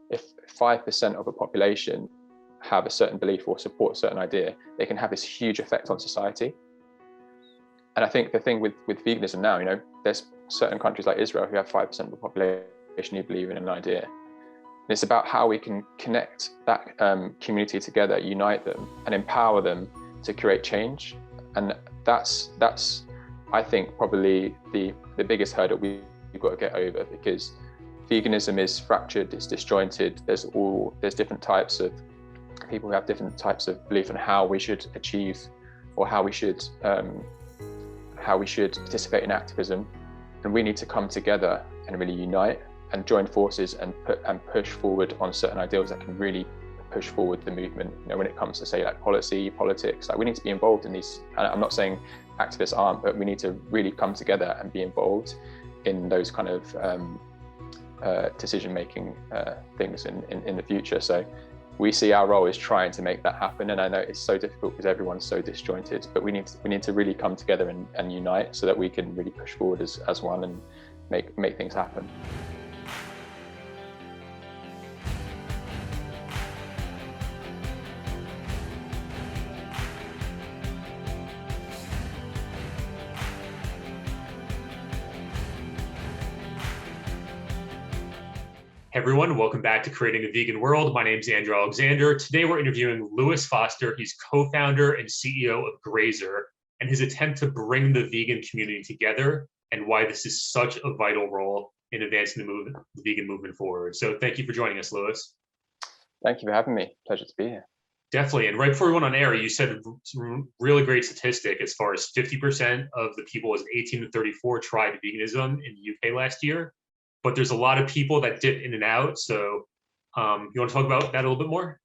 if 5% of a population have a certain belief or support a certain idea, they can have this huge effect on society. And I think the thing with veganism now, there's certain countries like Israel who have 5% of the population who believe in an idea. And it's about how we can connect that community together, unite them, and empower them to create change. And that's I think probably the biggest hurdle we've got to get over, because veganism is fractured, it's disjointed. There's different types of people who have different types of belief in how we should achieve, or how we should participate in activism. And we need to come together and really unite and join forces and push forward on certain ideals that can really push forward the movement. When it comes to, say, like policy, politics, like we need to be involved in these. And I'm not saying activists aren't, but we need to really come together and be involved in those kind of decision-making things in the future. So we see our role as trying to make that happen. And I know it's so difficult because everyone's so disjointed, but we need to really come together and unite so that we can really push forward as one and make things happen. Hey everyone, welcome back to Creating a Vegan World. My name is Andrew Alexander. Today we're interviewing Lewis Foster. He's co-founder and CEO of Grazer, and his attempt to bring the vegan community together and why this is such a vital role in advancing the vegan movement forward. So thank you for joining us, Lewis. Thank you for having me. Pleasure to be here. Definitely. And right before we went on air, you said some really great statistic as far as 50% of the people as 18 to 34 tried veganism in the UK last year. But there's a lot of people that dip in and out. So you want to talk about that a little bit more?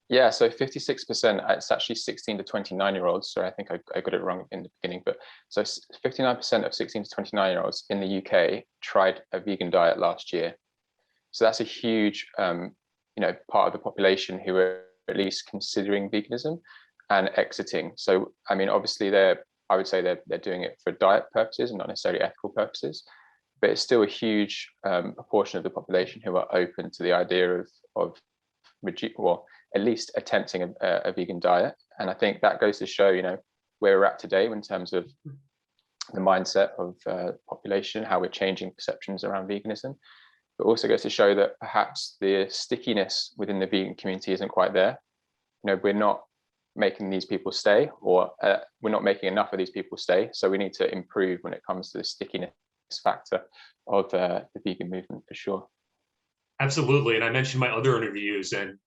Yeah, so 56%, it's actually 16 to 29-year-olds. Sorry, I think I got it wrong in the beginning. But so 59% of 16 to 29-year-olds in the UK tried a vegan diet last year. So that's a huge part of the population who are at least considering veganism and exiting. So, I mean, obviously I would say they're doing it for diet purposes and not necessarily ethical purposes. But it's still a huge proportion of the population who are open to the idea of at least attempting a vegan diet. And I think that goes to show, where we're at today in terms of the mindset of population, how we're changing perceptions around veganism. But also goes to show that perhaps the stickiness within the vegan community isn't quite there. We're not making these people stay, or we're not making enough of these people stay. So we need to improve when it comes to the stickiness factor of the vegan movement, for sure. Absolutely. And I mentioned my other interviews, and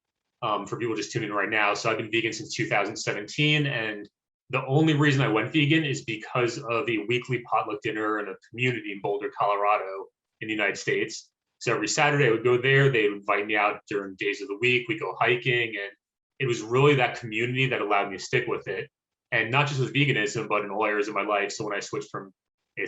for people just tuning in right now, so I've been vegan since 2017, and the only reason I went vegan is because of a weekly potluck dinner in a community in Boulder, Colorado in the United States. So every Saturday I would go there, they would invite me out during days of the week, we go hiking, and it was really that community that allowed me to stick with it. And not just with veganism, but in all areas of my life. So when I switched from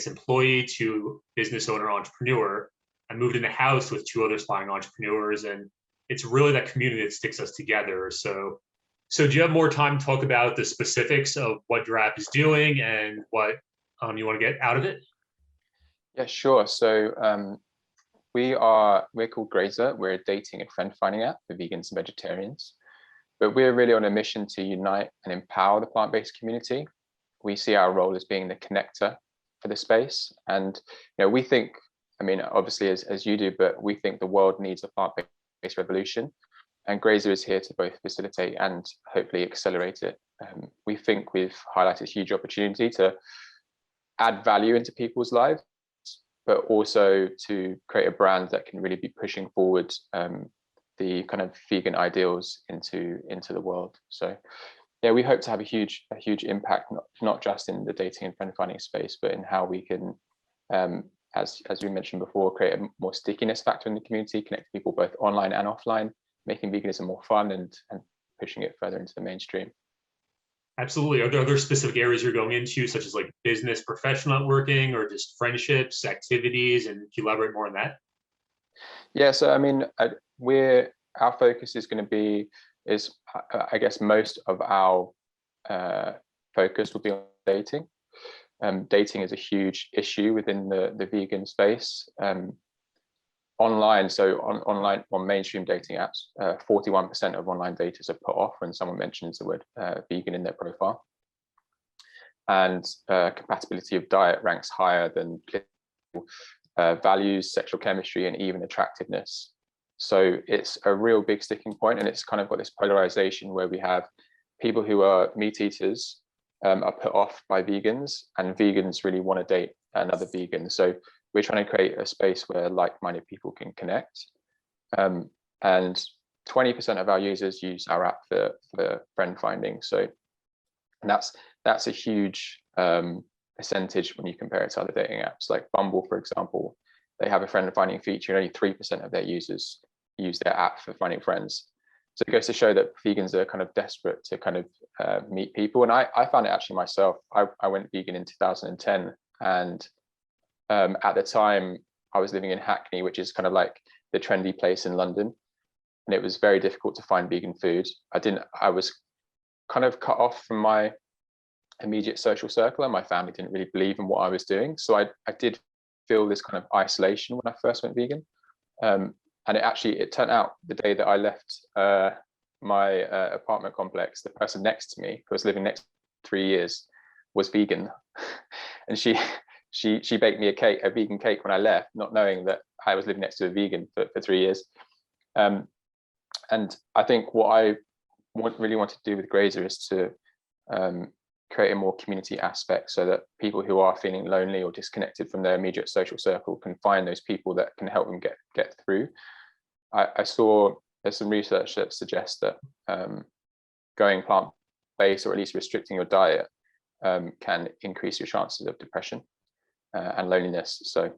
employee to business owner entrepreneur, I moved in a house with two other aspiring entrepreneurs, and it's really that community that sticks us together. So do you have more time to talk about the specifics of what your app is doing and what you want to get out of it? Yeah, sure. So we're called Grazer. We're a dating and friend finding app for vegans and vegetarians, but we're really on a mission to unite and empower the plant-based community. We see our role as being the connector for the space. And we think, I mean, obviously as you do, but we think the world needs a plant-based revolution, and Grazer is here to both facilitate and hopefully accelerate it. We think we've highlighted a huge opportunity to add value into people's lives, but also to create a brand that can really be pushing forward the kind of vegan ideals into the world. So yeah, we hope to have a huge impact, not just in the dating and friend finding space, but in how we can, as we mentioned before, create a more stickiness factor in the community, connect people both online and offline, making veganism more fun and pushing it further into the mainstream. Absolutely. Are there other specific areas you're going into, such as like business, professional networking, or just friendships, activities, and can you elaborate more on that? Yeah, so I mean, our focus is going to be, I guess most of our focus will be on dating. Dating is a huge issue within the vegan space. online, so on mainstream dating apps, 41% of online daters are put off when someone mentions the word vegan in their profile. And compatibility of diet ranks higher than values, sexual chemistry, and even attractiveness. So it's a real big sticking point, and it's kind of got this polarization where we have people who are meat eaters are put off by vegans, and vegans really want to date another vegan. So we're trying to create a space where like-minded people can connect. And 20% of our users use our app for friend finding. So that's a huge percentage when you compare it to other dating apps. Like Bumble, for example, they have a friend finding feature, and only 3% of their users use their app for finding friends. So it goes to show that vegans are kind of desperate to kind of meet people. And I found it actually myself. I went vegan in 2010, and at the time I was living in Hackney, which is kind of like the trendy place in London, and it was very difficult to find vegan food. I was kind of cut off from my immediate social circle, and my family didn't really believe in what I was doing. So I did feel this kind of isolation when I first went vegan. And it turned out the day that I left my apartment complex, the person next to me, who was living next 3 years, was vegan. And she baked me a vegan cake when I left, not knowing that I was living next to a vegan for 3 years. And I think what I really want to do with Grazer is to create a more community aspect, so that people who are feeling lonely or disconnected from their immediate social circle can find those people that can help them get through. I saw there's some research that suggests that going plant-based, or at least restricting your diet, can increase your chances of depression and loneliness. So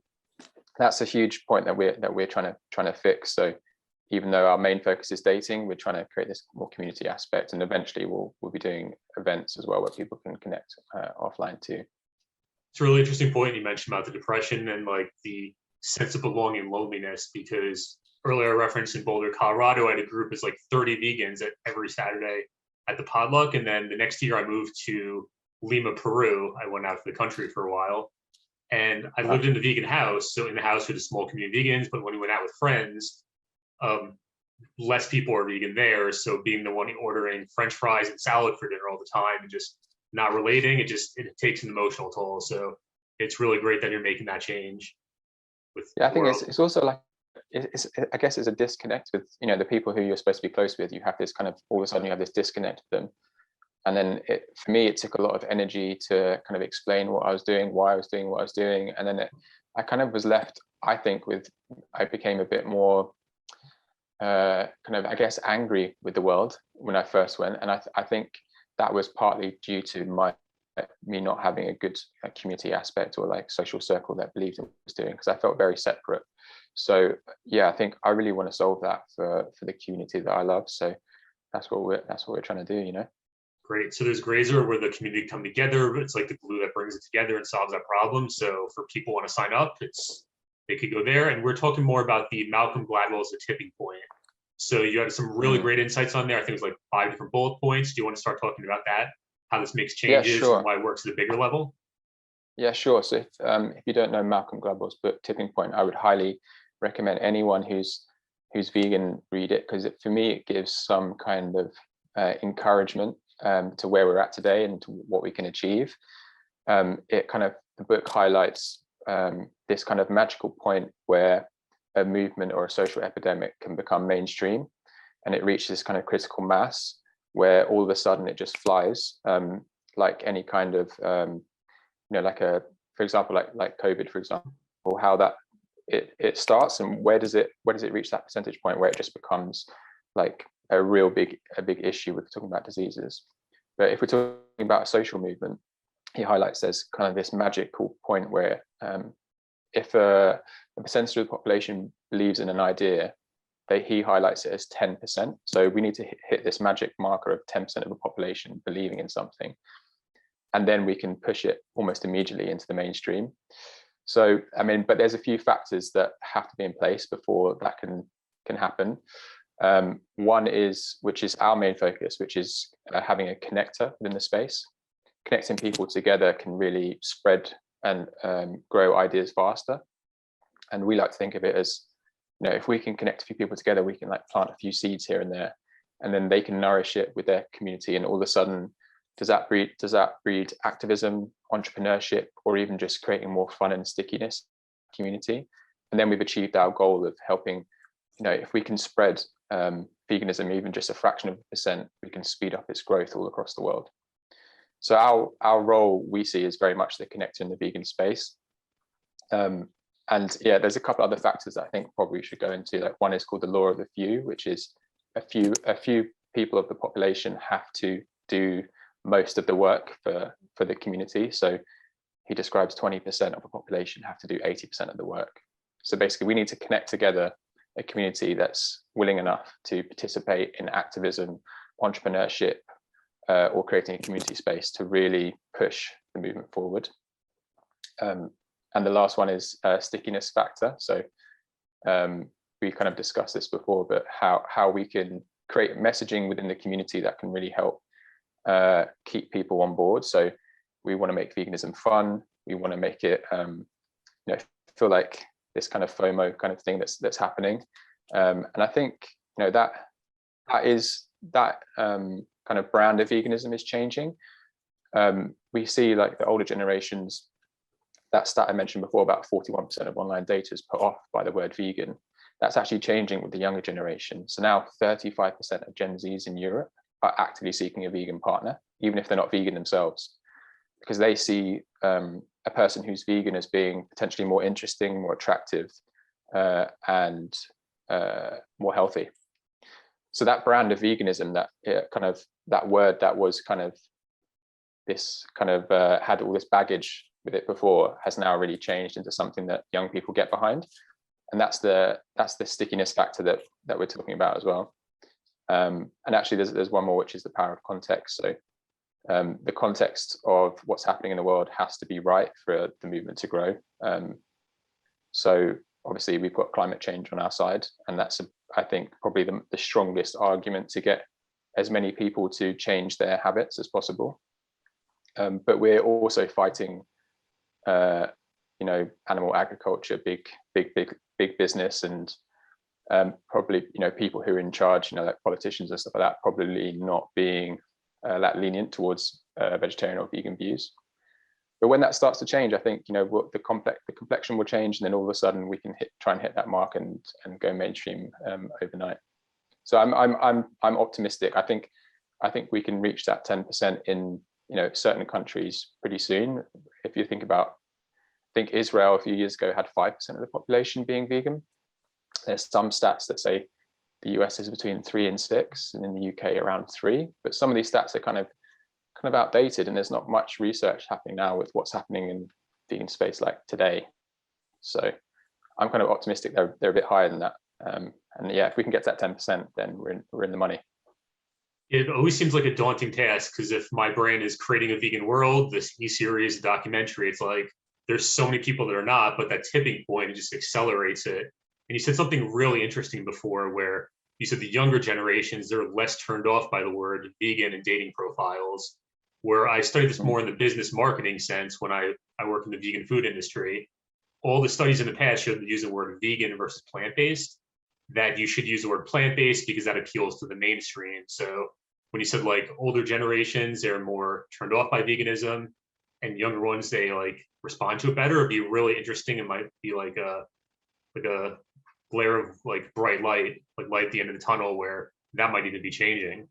that's a huge point that we're trying to fix. So even though our main focus is dating, we're trying to create this more community aspect, and eventually we'll be doing events as well where people can connect offline too. It's a really interesting point you mentioned about the depression and like the sense of belonging and loneliness, because earlier I referenced in Boulder, Colorado, I had a group of like 30 vegans every Saturday at the potluck. And then the next year I moved to Lima, Peru. I went out to the country for a while, and I lived in the vegan house. So in the house with a small community of vegans, but when we went out with friends, less people are vegan there. So being the one ordering French fries and salad for dinner all the time and just not relating, it takes an emotional toll. So it's really great that you're making that change. I think it's also like, I guess it's a disconnect with, the people who you're supposed to be close with. You have this kind of, all of a sudden you have this disconnect with them. And then for me, it took a lot of energy to kind of explain what I was doing, why I was doing what I was doing. And then I kind of was left, I think, I became a bit more kind of, I guess, angry with the world when I first went. And I think that was partly due to me not having a good community aspect or like social circle that believed in what I was doing, because I felt very separate. So yeah, I think I really want to solve that for the community that I love. So that's what we're trying to do, Great. So there's Grazer, where the community come together. It's like the glue that brings it together and solves that problem. So for people want to sign up, they could go there. And we're talking more about the Malcolm Gladwell's The Tipping Point. So you had some really great insights on there. I think it was like 5 different bullet points. Do you want to start talking about that? How this makes changes and why it works at a bigger level? Yeah, sure. So if you don't know Malcolm Gladwell's book Tipping Point, I would highly recommend anyone who's vegan read it, because for me it gives some kind of encouragement to where we're at today and to what we can achieve. The book highlights this kind of magical point where a movement or a social epidemic can become mainstream, and it reaches this kind of critical mass where all of a sudden it just flies, like any kind of for example, like COVID, for example, how that it starts, and where does it reach that percentage point where it just becomes like a big issue with talking about diseases. But if we're talking about a social movement, he highlights there's kind of this magical point where if a percentage of the population believes in an idea, he highlights it as 10%. So we need to hit this magic marker of 10% of the population believing in something, and then we can push it almost immediately into the mainstream. So but there's a few factors that have to be in place before that can happen. One is, which is our main focus, which is having a connector within the space. Connecting people together can really spread and grow ideas faster. And we like to think of it as if we can connect a few people together, we can like plant a few seeds here and there, and then they can nourish it with their community, and all of a sudden, does that breed activism, entrepreneurship, or even just creating more fun and stickiness community? And then we've achieved our goal of helping, if we can spread veganism even just a fraction of a percent, we can speed up its growth all across the world. So our role, we see, is very much the connector in the vegan space. And yeah, there's a couple other factors that I think probably we should go into. Like, one is called the law of the few, which is a few people of the population have to do most of the work for the community. So he describes 20% of the population have to do 80% of the work. So basically, we need to connect together a community that's willing enough to participate in activism, entrepreneurship, or creating a community space to really push the movement forward. And the last one is stickiness factor. So we kind of discussed this before, but how we can create messaging within the community that can really help keep people on board. So we want to make veganism fun. We want to make it feel like this kind of FOMO kind of thing that's happening. And I think that kind of brand of veganism is changing. We see like the older generations, that stat I mentioned before, about 41% of online data is put off by the word vegan. That's actually changing with the younger generation. So now 35% of Gen Zs in Europe are actively seeking a vegan partner, even if they're not vegan themselves, because they see a person who's vegan as being potentially more interesting, more attractive, and more healthy. So that brand of veganism, that word that was kind of this kind of had all this baggage with it before, has now really changed into something that young people get behind, and that's the stickiness factor that we're talking about as well. And actually, there's one more, which is the power of context. So the context of what's happening in the world has to be right for the movement to grow. So obviously, we've got climate change on our side, and that's I think probably the strongest argument to get as many people to change their habits as possible. But we're also fighting animal agriculture, big business, and probably people who are in charge, like politicians and stuff like that, probably not being that lenient towards vegetarian or vegan views. But when that starts to change, I think the complexion will change, and then all of a sudden we can try and hit that mark and go mainstream overnight. So I'm optimistic. I think we can reach that 10% in certain countries pretty soon. If you think Israel a few years ago had 5% of the population being vegan. There's some stats that say the US is between 3 and 6, and in the UK around 3. But some of these stats are kind of outdated, and there's not much research happening now with what's happening in vegan space like today. So I'm kind of optimistic they're a bit higher than that. And yeah, if we can get to that 10%, then we're in the money. It always seems like a daunting task, because if my brain is creating a vegan world, this e-series, documentary, it's like there's so many people that are not, but that tipping point, it just accelerates it. And you said something really interesting before, where you said the younger generations, they're less turned off by the word vegan and dating profiles, where I studied this more in the business marketing sense when I work in the vegan food industry. All the studies in the past showed that using the word vegan versus plant-based, that you should use the word plant-based because that appeals to the mainstream. So when you said like older generations, they're more turned off by veganism, and younger ones, they like respond to it better, it'd be really interesting. It might be like a glare of like bright light, like light at the end of the tunnel, where that might need to be changing.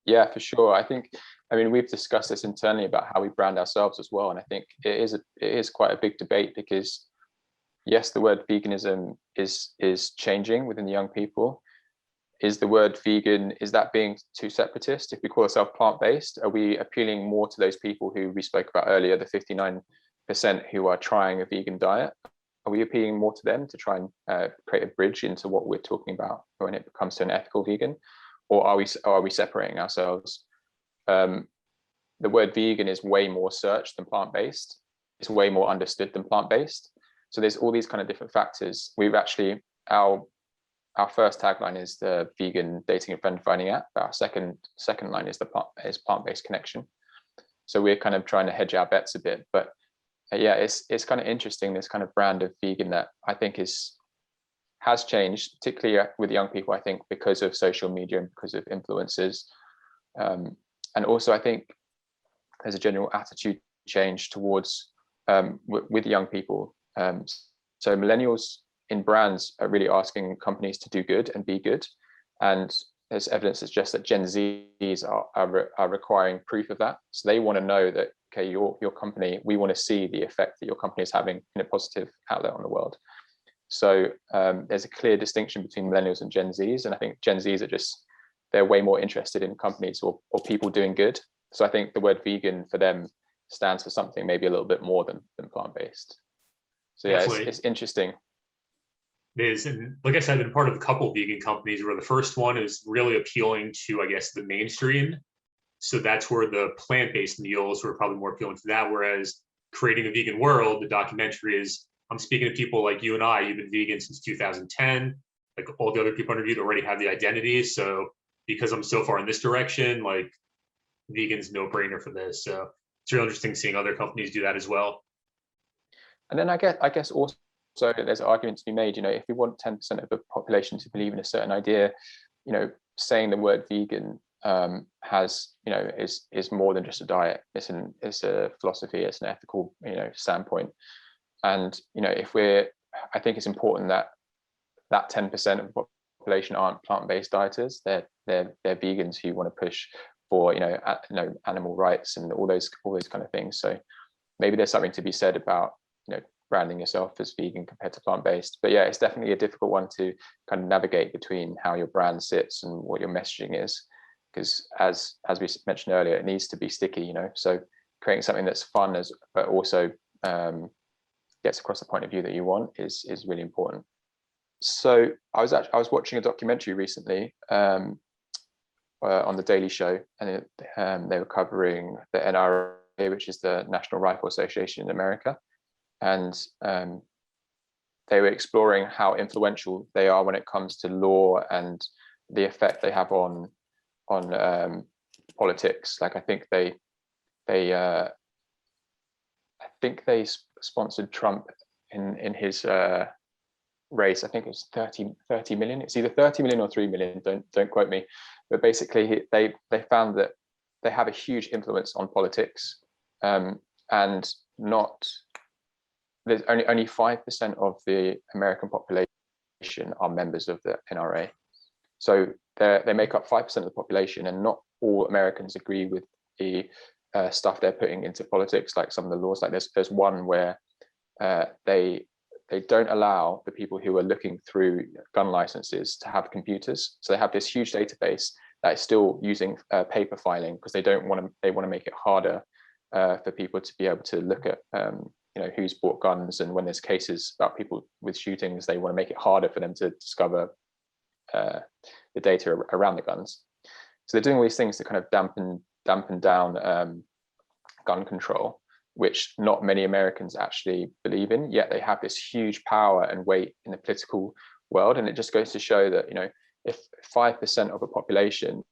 Yeah, for sure. I mean, we've discussed this internally about how we brand ourselves as well, and I think it is quite a big debate, because yes, the word veganism is changing within the young people. Is the word vegan, is that being too separatist? If we call ourselves plant-based, are we appealing more to those people who we spoke about earlier, the 59% who are trying a vegan diet? Are we appealing more to them to try and create a bridge into what we're talking about when it comes to an ethical vegan? Or are we separating ourselves? The word vegan is way more searched than plant-based. It's way more understood than plant-based. So there's all these kind of different factors. We've actually, our first tagline is the vegan dating and friend finding app. Our second line is plant-based connection. So we're kind of trying to hedge our bets a bit. But yeah, it's kind of interesting, this kind of brand of vegan that I think is has changed, particularly with young people, I think, because of social media and because of influencers. And also, I think there's a general attitude change towards with young people. So millennials in brands are really asking companies to do good and be good. And there's evidence that suggests that Gen Zs are requiring proof of that. So they want to know that, okay, your company, we want to see the effect that your company is having in a positive outlet on the world. So there's a clear distinction between millennials and Gen Zs. And I think Gen Zs are they're way more interested in companies or people doing good. So I think the word vegan for them stands for something maybe a little bit more than plant-based. So yeah, it's interesting. It is, and like I said, I've been part of a couple of vegan companies where the first one is really appealing to, I guess, the mainstream. So that's where the plant-based meals were probably more appealing to that. Whereas Creating a Vegan World, the documentary is, I'm speaking to people like you and I, you've been vegan since 2010. Like all the other people interviewed already have the identity. So because I'm so far in this direction, like vegan's no brainer for this. So it's really interesting seeing other companies do that as well. And then I guess also there's an argument to be made, if we want 10% of the population to believe in a certain idea, saying the word vegan has, is more than just a diet. It's a philosophy, it's an ethical, standpoint. And, I think it's important that 10% of the population aren't plant-based dieters. They're vegans who want to push for, animal rights and all those kind of things. So maybe there's something to be said about, branding yourself as vegan compared to plant-based. But yeah, it's definitely a difficult one to kind of navigate between how your brand sits and what your messaging is. Because as we mentioned earlier, it needs to be sticky, So creating something that's fun but also gets across the point of view that you want is really important. So I was watching a documentary recently on the Daily Show, and they were covering the NRA, which is the National Rifle Association in America. And they were exploring how influential they are when it comes to law and the effect they have on politics. Like I think they sponsored Trump in his race. I think it was 30 million. It's either 30 million or 3 million. Don't quote me. But basically, they found that they have a huge influence on politics, and not. There's only 5% of the American population are members of the NRA. So they make up 5% of the population, and not all Americans agree with the stuff they're putting into politics, like some of the laws. Like there's one where they don't allow the people who are looking through gun licenses to have computers. So they have this huge database that is still using paper filing, because they want to make it harder for people to be able to look at who's bought guns, and when there's cases about people with shootings, they want to make it harder for them to discover the data around the guns. So they're doing all these things to kind of dampen down gun control, which not many Americans actually believe in, yet they have this huge power and weight in the political world. And it just goes to show that, if 5% of a population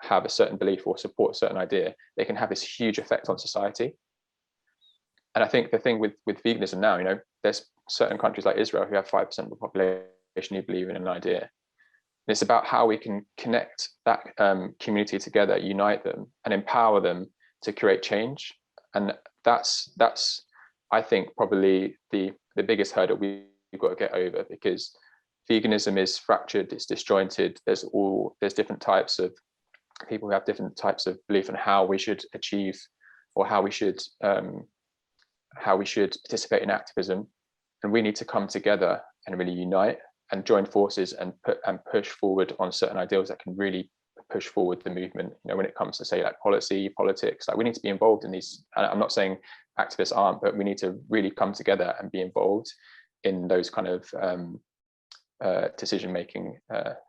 have a certain belief or support a certain idea, they can have this huge effect on society. And I think the thing with veganism now, there's certain countries like Israel who have 5% of the population who believe in an idea. And it's about how we can connect that community together, unite them, and empower them to create change. And that's I think probably the biggest hurdle we've got to get over, because veganism is fractured, it's disjointed. There's different types of people who have different types of belief in how we should achieve, or how we should participate in activism. And we need to come together and really unite and join forces and push forward on certain ideals that can really push forward the movement. When it comes to, say, like politics, like we need to be involved in these. I'm not saying activists aren't, but we need to really come together and be involved in those kind of decision-making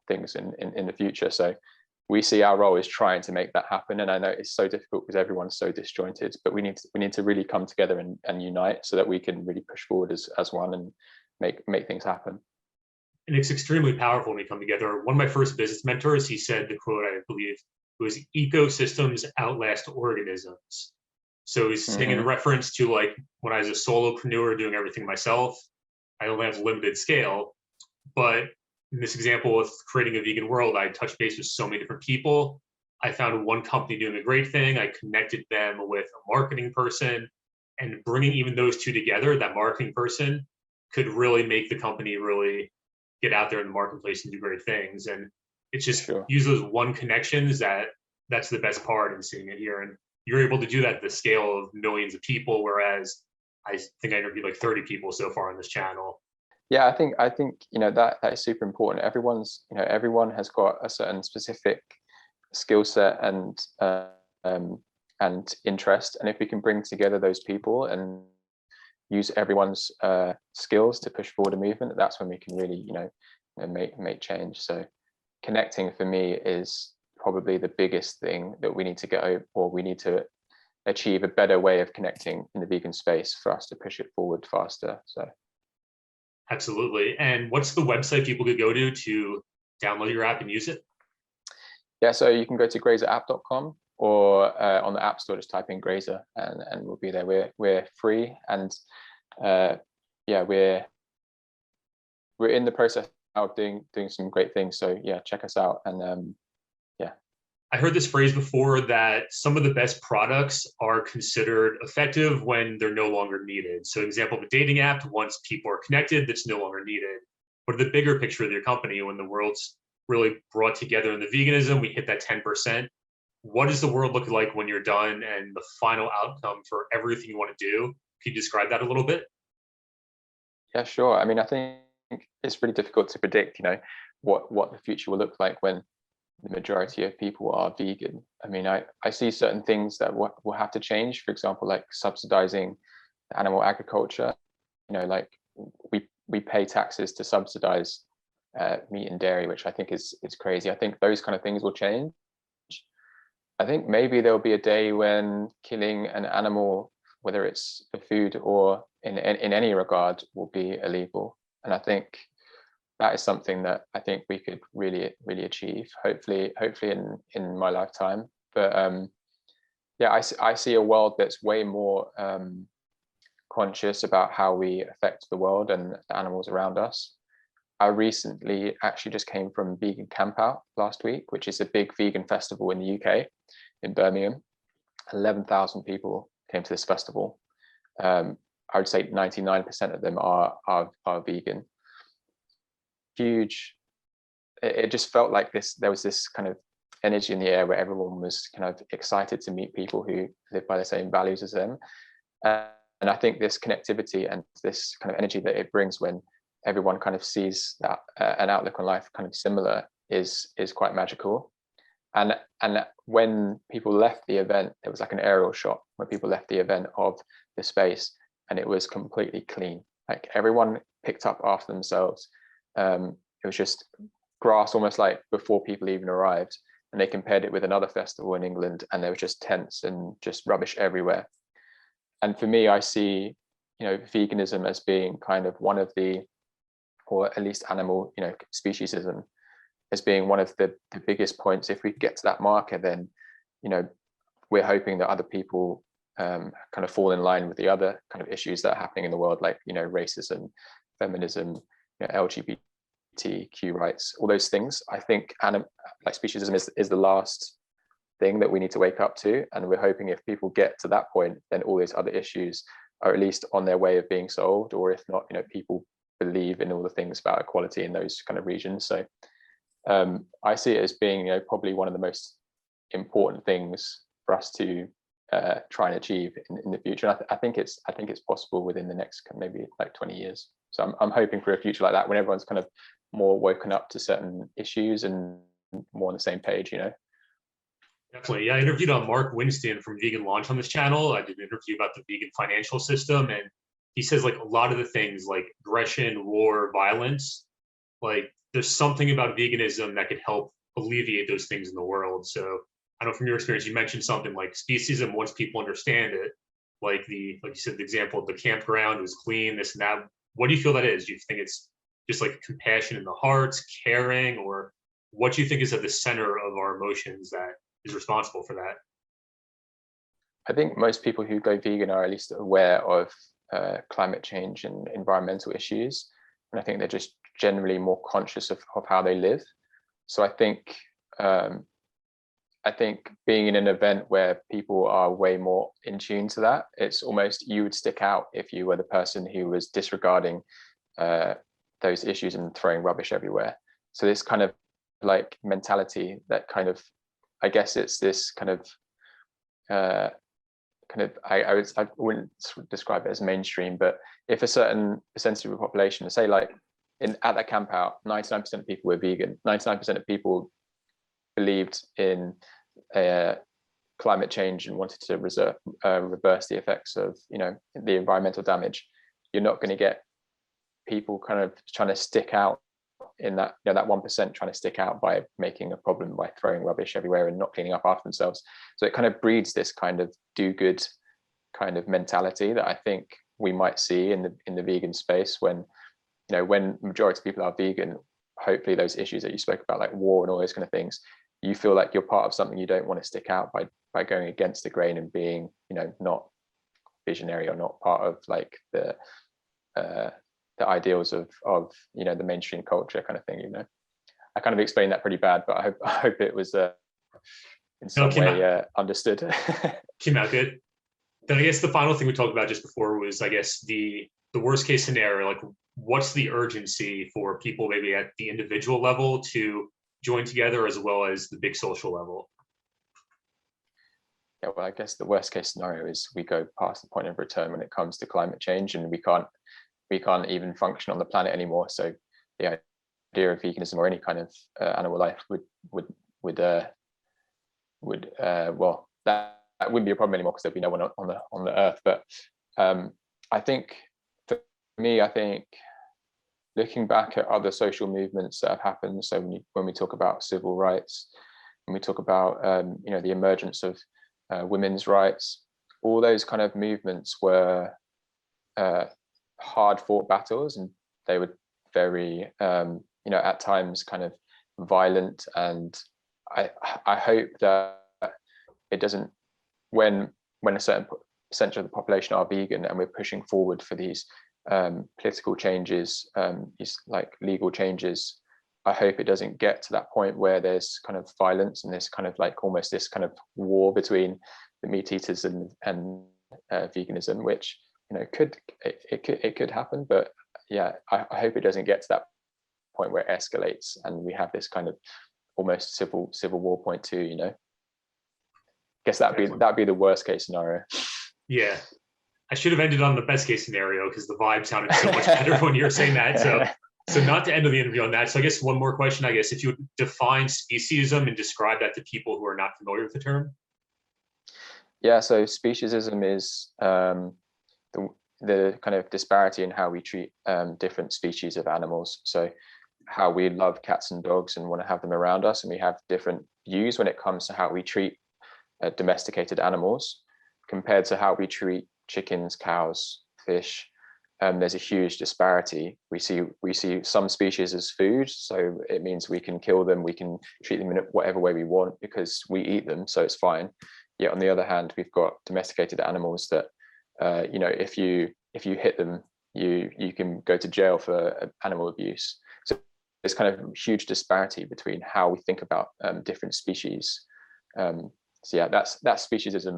things in the future. So we see our role is trying to make that happen. And I know it's so difficult because everyone's so disjointed, but we need to really come together and unite so that we can really push forward as one and make things happen. And it's extremely powerful when we come together. One of my first business mentors, he said the quote, I believe, was ecosystems outlast organisms. So he's saying in reference to, like, when I was a solopreneur doing everything myself, I only have limited scale, But in this example with creating a vegan world, I touched base with so many different people. I found one company doing a great thing. I connected them with a marketing person, and bringing even those two together, that marketing person could really make the company really get out there in the marketplace and do great things. And it's For just sure. use those one connections that's the best part in seeing it here. And you're able to do that at the scale of millions of people, whereas I think I interviewed like 30 people so far on this channel. Yeah, I think that is super important. Everyone has got a certain specific skill set and interest, and if we can bring together those people and use everyone's skills to push forward a movement, that's when we can really make change. So connecting for me is probably the biggest thing that we need to get over, or we need to achieve a better way of connecting in the vegan space for us to push it forward faster. So Absolutely. And what's the website people could go to download your app and use it? yeah, so you can go to grazerapp.com, or on the App Store, just type in Grazer and we'll be there. We're free, and yeah, we're in the process of doing some great things. So yeah, check us out. And yeah. I heard this phrase before, that some of the best products are considered effective when they're no longer needed. So example of a dating app, once people are connected, that's no longer needed. But the bigger picture of your company, when the world's really brought together in the veganism, we hit that 10%. What does the world look like when you're done, and the final outcome for everything you want to do? Can you describe that a little bit? Yeah, sure. I mean, I think it's really difficult to predict, what the future will look like when the majority of people are vegan. I mean, I see certain things that will have to change. For example, like subsidizing animal agriculture. Like we pay taxes to subsidize meat and dairy, which I think is crazy. I think those kind of things will change. I think maybe there'll be a day when killing an animal, whether it's for food or in any regard, will be illegal. And I think that is something that I think we could really achieve. Hopefully in my lifetime. But yeah, I see a world that's way more conscious about how we affect the world and the animals around us. I recently actually just came from Vegan Camp Out last week, which is a big vegan festival in the UK, in Birmingham. 11,000 people came to this festival. I would say 99% of them are vegan. Huge. It just felt like there was this kind of energy in the air where everyone was kind of excited to meet people who live by the same values as them. And I think this connectivity and this kind of energy that it brings when everyone kind of sees that an outlook on life kind of similar is quite magical. And when people left the event, there was like an aerial shot when people left the event of the space, and it was completely clean. Like everyone picked up after themselves. It was just grass, almost like before people even arrived. And they compared it with another festival in England, and there was just tents and just rubbish everywhere. And for me, I see, veganism as being kind of one of the, or at least animal, speciesism, as being one of the biggest points. If we get to that marker, then, we're hoping that other people kind of fall in line with the other kind of issues that are happening in the world, like, racism, feminism, LGBTQ rights, all those things. I think like speciesism is the last thing that we need to wake up to. And we're hoping if people get to that point, then all those other issues are at least on their way of being solved, or if not, people believe in all the things about equality in those kind of regions. So I see it as being, probably one of the most important things for us to try and achieve in the future. And I think it's possible within the next maybe like 20 years. So I'm hoping for a future like that, when everyone's kind of more woken up to certain issues and more on the same page. Definitely. Yeah, I interviewed Mark Winston from Vegan Launch on this channel. I did an interview about the vegan financial system, and he says like a lot of the things like aggression, war, violence, like there's something about veganism that could help alleviate those things in the world. So I know from your experience, you mentioned something like speciesism. Once people understand it, like you said, the example of the campground was clean, this and that. What do you feel that is? Do you think it's just like compassion in the hearts, caring, or what do you think is at the center of our emotions that is responsible for that? I think most people who go vegan are at least aware of climate change and environmental issues. And I think they're just generally more conscious of how they live. So I think being in an event where people are way more in tune to that, it's almost, you would stick out if you were the person who was disregarding those issues and throwing rubbish everywhere. So this kind of like mentality that kind of, I guess it's this kind of I wouldn't describe it as mainstream, but if a certain percentage of the population, say like at that camp out, 99% of people were vegan, 99% of people believed in climate change and wanted to reverse the effects of, you know, the environmental damage, you're not going to get people kind of trying to stick out in that, you know, that 1% trying to stick out by making a problem by throwing rubbish everywhere and not cleaning up after themselves. So it kind of breeds this kind of do-good kind of mentality that I think we might see in the vegan space when, you know, when majority of people are vegan, hopefully those issues that you spoke about, like war and all those kind of things, you feel like you're part of something, you don't want to stick out by going against the grain and being, you know, not visionary or not part of like the ideals of, you know, the mainstream culture kind of thing. You know, I kind of explained that pretty bad, but I hope it was in some way understood. Came out good. Then I guess the final thing we talked about just before was, I guess, the worst case scenario. Like, what's the urgency for people maybe at the individual level to join together, as well as the big social level? Yeah, well, I guess the worst case scenario is we go past the point of return when it comes to climate change, and we can't even function on the planet anymore. So the idea of veganism or any kind of animal life would well, that wouldn't be a problem anymore because there'd be no one on the earth. But I think for me, I think looking back at other social movements that have happened, so when we talk about civil rights, when we talk about you know, the emergence of women's rights, all those kind of movements were hard fought battles, and they were very you know, at times kind of violent. And I hope that it doesn't, when a certain percentage of the population are vegan and we're pushing forward for these political changes, these like legal changes, I hope it doesn't get to that point where there's kind of violence and this kind of like almost this kind of war between the meat eaters and veganism, which, you know, it could happen. But yeah, I hope it doesn't get to that point where it escalates and we have this kind of almost civil war point too, you know. I guess that'd be the worst case scenario. Yeah, I should have ended on the best case scenario because the vibe sounded so much better when you were saying that. So not to end the interview on that. So I guess one more question, I guess, if you would define speciesism and describe that to people who are not familiar with the term. Yeah, so speciesism is the kind of disparity in how we treat different species of animals. So how we love cats and dogs and want to have them around us, and we have different views when it comes to how we treat domesticated animals compared to how we treat chickens, cows, fish. There's a huge disparity. We see some species as food, so it means we can kill them, we can treat them in whatever way we want because we eat them, so it's fine. Yet on the other hand, we've got domesticated animals that you know, if you hit them, you can go to jail for animal abuse. So there's kind of huge disparity between how we think about different species. So yeah, that's speciesism,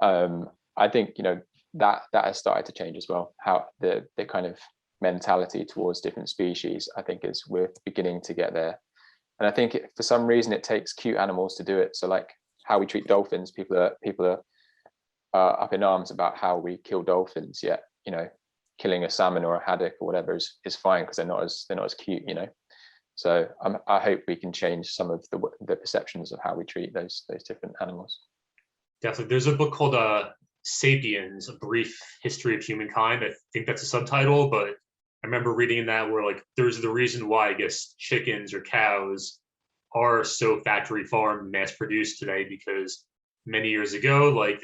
and I think, you know, that has started to change as well. How the kind of mentality towards different species, I think, is we're beginning to get there. And I think for some reason it takes cute animals to do it. So like how we treat dolphins, people are up in arms about how we kill dolphins. Yet, you know, killing a salmon or a haddock or whatever is fine because they're not as cute, you know. So I hope we can change some of the perceptions of how we treat those different animals. Definitely. There's a book called Sapiens, A Brief History of Humankind. I think that's a subtitle, but I remember reading in that where like there's the reason why, I guess, chickens or cows are so factory farmed, mass produced today, because many years ago, like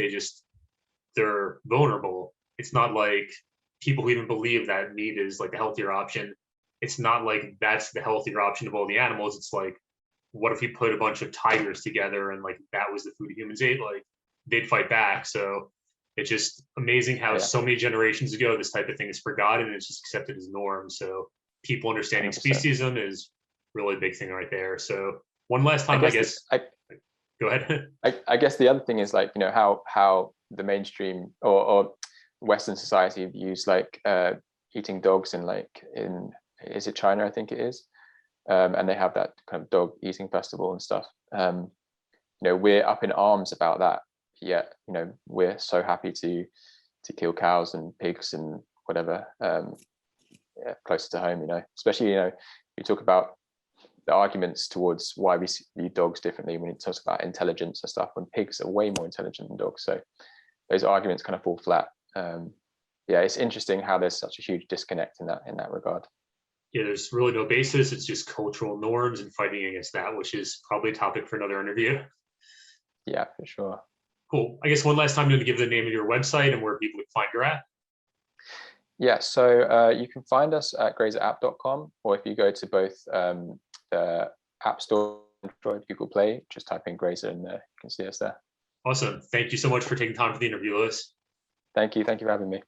they're vulnerable. It's not like people who even believe that meat is like the healthier option. It's not like that's the healthier option of all the animals. It's like, what if you put a bunch of tigers together and like that was the food humans ate? Like they'd fight back. So it's just amazing how so many generations ago this type of thing is forgotten and it's just accepted as norm. So people understanding 100%. speciesism is really a big thing right there. So one last time, I guess go ahead. I guess the other thing is like, you know, how the mainstream or Western society views like eating dogs in is it China, I think it is, and they have that kind of dog eating festival and stuff. You know, we're up in arms about that, yet you know we're so happy to kill cows and pigs and whatever closer to home. You know, especially, you know, you talk about the arguments towards why we view dogs differently when it talks about intelligence and stuff, when pigs are way more intelligent than dogs. So those arguments kind of fall flat. Yeah, it's interesting how there's such a huge disconnect in that regard. Yeah, there's really no basis. It's just cultural norms and fighting against that, which is probably a topic for another interview. Yeah, for sure. Cool. I guess one last time, you want to give the name of your website and where people can find your at. Yeah, so you can find us at grazerapp.com, or if you go to both the App Store, Android, Google Play, just type in Grazer and you can see us there. Awesome. Thank you so much for taking time for the interview, Lewis. Thank you for having me.